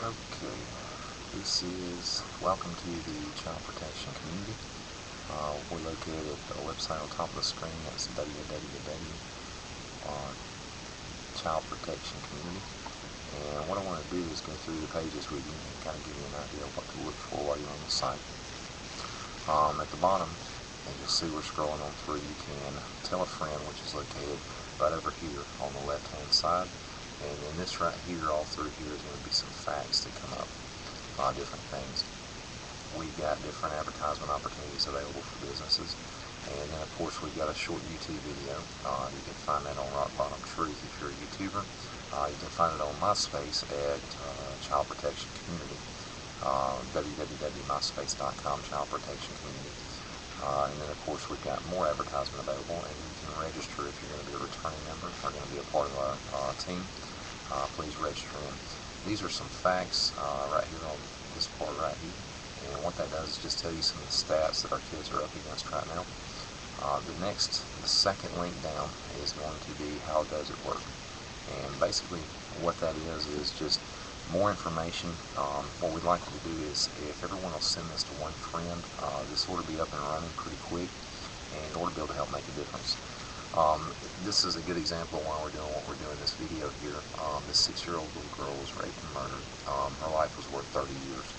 Okay, welcome to the child protection community. We're located at the website on top of the screen. That's www.child protection community. And what I want to do is go through the pages with you and kind of give you an idea of what to look for while you're on the site. At the bottom, and you'll see we're scrolling on through, you can tell a friend, which is located right over here on the left hand side. And then this right here, all through here, is going to be some facts that come up, different things. We've got different advertisement opportunities available for businesses. And then, of course, we've got a short YouTube video. You can find that on Rock Bottom Truth if you're a YouTuber. You can find it on MySpace at Child Protection Community, www.myspace.com, Child Protection Community. And then, of course, we've got more advertisement available, and you can register if you're going to be a returning member or going to be a part of our team. Please register in. These are some facts right here on this part right here, and what that does is just tell you some of the stats that our kids are up against right now. The second link down is going to be how does it work, and basically what that is just more information. What we'd like you to do is, if everyone will send this to one friend, this ought to be up and running pretty quick, and it ought to be able to help make a difference. This is a good example of why we're doing what we're doing in this video here. This 6-year-old little girl was raped and murdered. Her life was worth 30 years.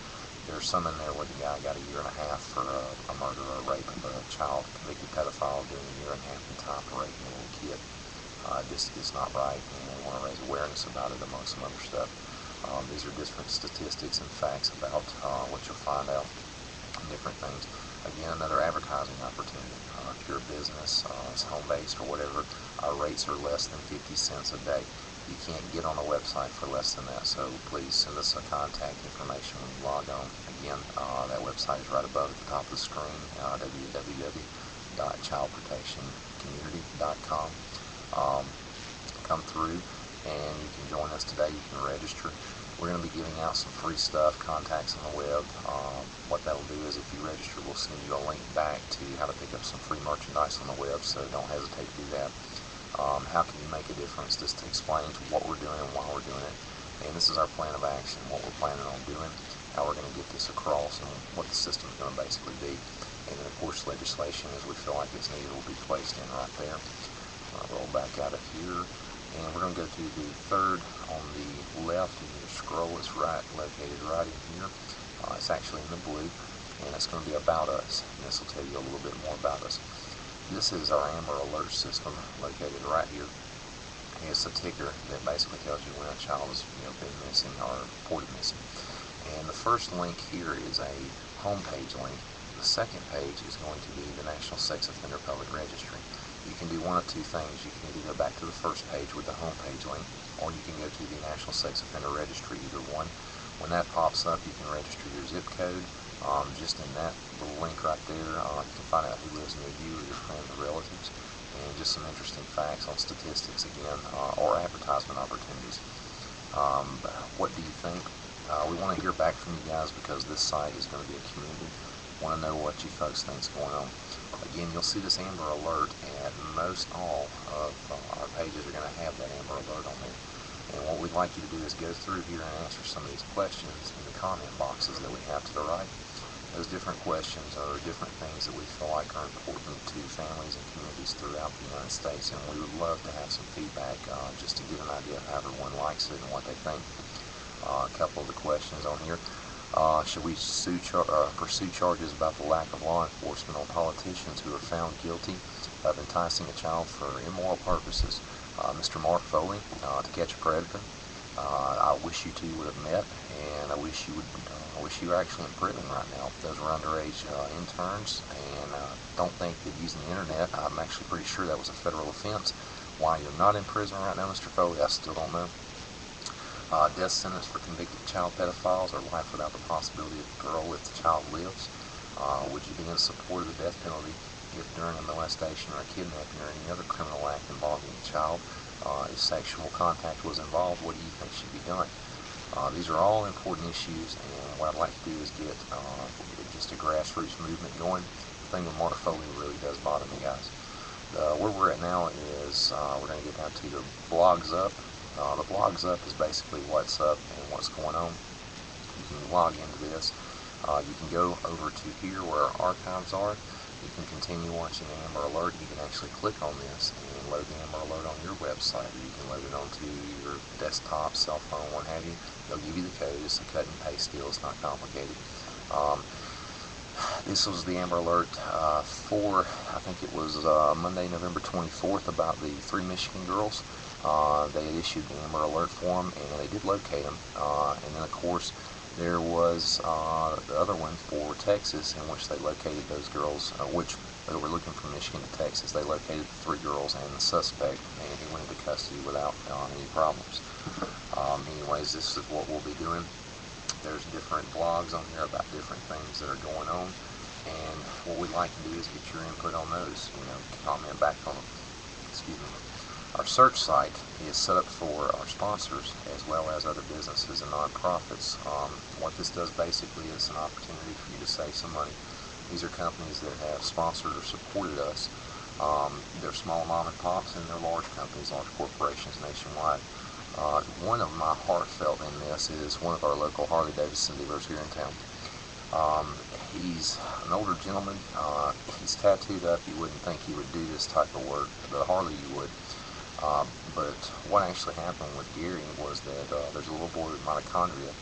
There's some in there where the guy got 1.5 years for a murder or a rape of a child, convicted pedophile doing 1.5 years in time for raping a little kid. This is not right, and we want to raise awareness about it among some other stuff. These are different statistics and facts about what you'll find out, different things. Again, another advertising opportunity. If you're a business, it's home-based or whatever, our rates are less than 50 cents a day. You can't get on a website for less than that, so please send us a contact information when you log on. Again, that website is right above at the top of the screen, www.childprotectioncommunity.com. Come through and you can join us today. You can register. We're going to be giving out some free stuff, contacts on the web. What that will do is, if you register, we'll send you a link back to how to pick up some free merchandise on the web, so don't hesitate to do that. How can you make a difference? Just to explain to what we're doing and why we're doing it. And this is our plan of action, what we're planning on doing, how we're going to get this across, and what the system is going to basically be. And then, of course, legislation, as we feel like it's needed, will be placed in right there. Roll back out of here. And we're going to go to the third on the left, and you scroll. It's located right in here. It's actually in the blue, and it's going to be about us. And this will tell you a little bit more about us. This is our Amber Alert system located right here. It's a ticker that basically tells you when a child has been missing or reported missing. And the first link here is a homepage link. The second page is going to be the National Sex Offender Public Registry. You can do one of two things. You can either go back to the first page with the homepage link, or you can go to the National Sex Offender Registry, either one. When that pops up, you can register your zip code. Just in that little link right there, you can find out who lives near you or your friends or relatives, and just some interesting facts on statistics again, or advertisement opportunities. What do you think? We want to hear back from you guys, because this site is going to be a community. Want to know what you folks think is going on. Again, you'll see this Amber Alert, and most all of our pages are going to have that Amber Alert on there. And what we'd like you to do is go through here and answer some of these questions in the comment boxes that we have to the right. Those different questions are different things that we feel like are important to families and communities throughout the United States, and we would love to have some feedback just to get an idea of how everyone likes it and what they think. A couple of the questions on here. Should we pursue charges about the lack of law enforcement on politicians who are found guilty of enticing a child for immoral purposes? Mr. Mark Foley, To Catch a Predator. I wish you two would have met, and I wish you were actually in prison right now. Those were underage interns, and don't think that using the internet, I'm actually pretty sure that was a federal offense. Why you're not in prison right now, Mr. Foley, I still don't know. Death sentence for convicted child pedophiles, or life without the possibility of parole if the child lives. Would you be in support of the death penalty if during a molestation or a kidnapping or any other criminal act involving a child, if sexual contact was involved, what do you think should be done? These are all important issues, and what I'd like to do is get just a grassroots movement going. The thing with Mark Foley really does bother me, guys. Where we're at now is we're going to get down to the blogs up. The blogs up is basically what's up and what's going on. you can log into this. You can go over to here where our archives are. You can continue watching the Amber Alert. You can actually click on this and load the Amber Alert on your website. You can load it onto your desktop, cell phone, what have you. They'll give you the code. It's a cut and paste deal. It's not complicated. This was the Amber Alert for, I think it was Monday, November 24th, about the 3 Michigan girls. They had issued the Amber Alert for them, and they did locate them. And then, of course, there was the other one for Texas, in which they located those girls, which they were looking from Michigan to Texas. They located the 3 girls and the suspect, and he went into custody without any problems. Anyways, this is what we'll be doing. There's different blogs on here about different things that are going on, and what we'd like to do is get your input on those, comment back on them. Excuse me. Our search site is set up for our sponsors as well as other businesses and nonprofits. What this does basically is an opportunity for you to save some money. These are companies that have sponsored or supported us. They're small mom and pops, and they're large companies, large corporations nationwide. One of my heartfelt in this is one of our local Harley-Davidson dealers here in town. He's an older gentleman. He's tattooed up. You wouldn't think he would do this type of work, but Harley you would. But what actually happened with Gary was that there's a little boy with mitochondria,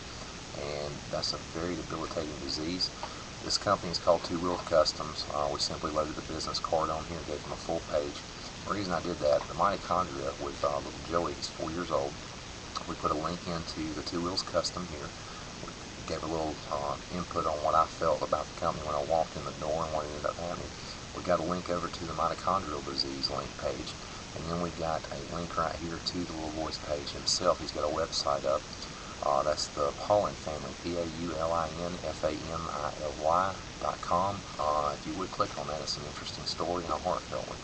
and that's a very debilitating disease. This company is called Two Wheeled Customs. We simply loaded the business card on here, gave him a full page. The reason I did that, the mitochondria with little Joey, he's 4 years old. We put a link into the Two Wheels Custom here. We gave a little input on what I felt about the company when I walked in the door and what ended up happening. We got a link over to the mitochondrial disease link page. And then we got a link right here to the little boy's page himself. He's got a website up. That's the Paulin family, PAULINFAMILY.com. If you would click on that, it's an interesting story and a heartfelt one.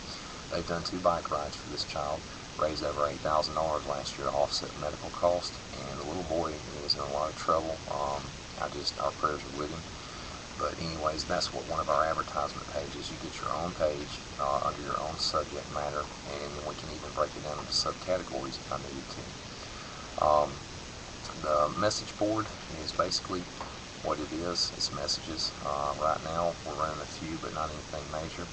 They've done 2 bike rides for this child, raised over $8,000 last year to offset medical costs, and the little boy is in a lot of trouble. Our prayers are with him. But anyways, that's what one of our advertisement pages. You get your own page under your own subject matter, and then we can even break it down into subcategories if I needed to. The message board is basically what it is. It's messages. Right now, we're running a few, but not anything major.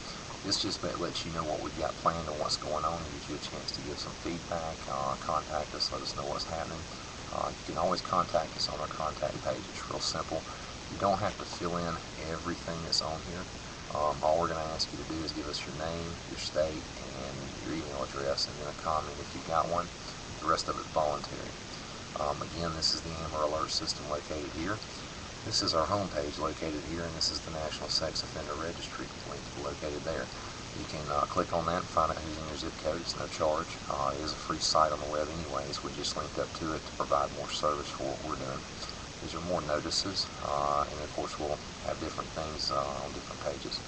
This just lets you know what we've got planned and what's going on, and gives you a chance to give some feedback, contact us, let us know what's happening. You can always contact us on our contact page. It's real simple. You don't have to fill in everything that's on here. All we're going to ask you to do is give us your name, your state, and your email address, and then a comment if you've got one. The rest of it's voluntary. Again, this is the Amber Alert system located here. This is our home page located here, and this is the National Sex Offender Registry link located there. You can click on that and find out who's in your zip code. It's no charge. It is a free site on the web anyways. We just linked up to it to provide more service for what we're doing. These are more notices, and of course we'll have different things on different pages.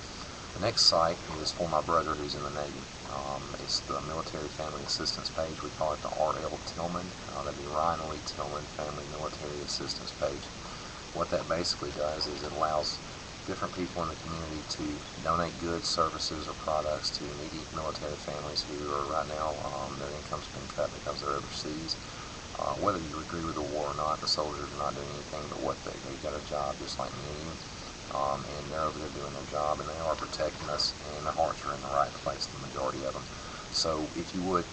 The next site is for my brother who's in the Navy. It's the Military Family Assistance page. We call it the R.L. Tillman. That'd be Ryan Lee Tillman Family Military Assistance page. What that basically does is it allows different people in the community to donate goods, services, or products to needy military families who are right now, their income's been cut because they're overseas. Whether you agree with the war or not, the soldiers are not doing anything but what they got a job just like me and you, and they're over there doing their job, and they are protecting us, and their hearts are in the right place, the majority of them. So if you would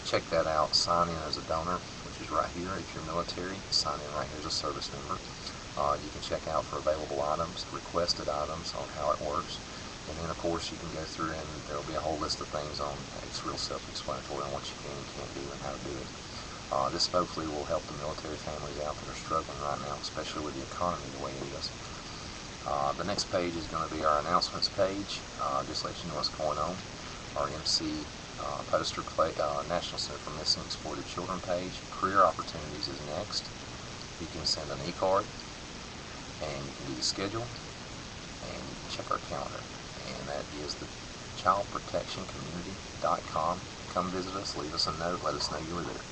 check that out, sign in as a donor, which is right here. If you're military, sign in right here as a service member. You can check out for available items, requested items, on how it works. And then, of course, you can go through and there will be a whole list of things on. It's real self-explanatory on what you can and can't do and how to do it. This hopefully will help the military families out that are struggling right now, especially with the economy the way it is. The next page is going to be our announcements page. Just let you know what's going on. Our MC poster play, National Center for Missing and Exploited Children page. Career opportunities is next. You can send an e-card, and you can do the schedule, and you can check our calendar. And that is the childprotectioncommunity.com. Come visit us, leave us a note, let us know you were there.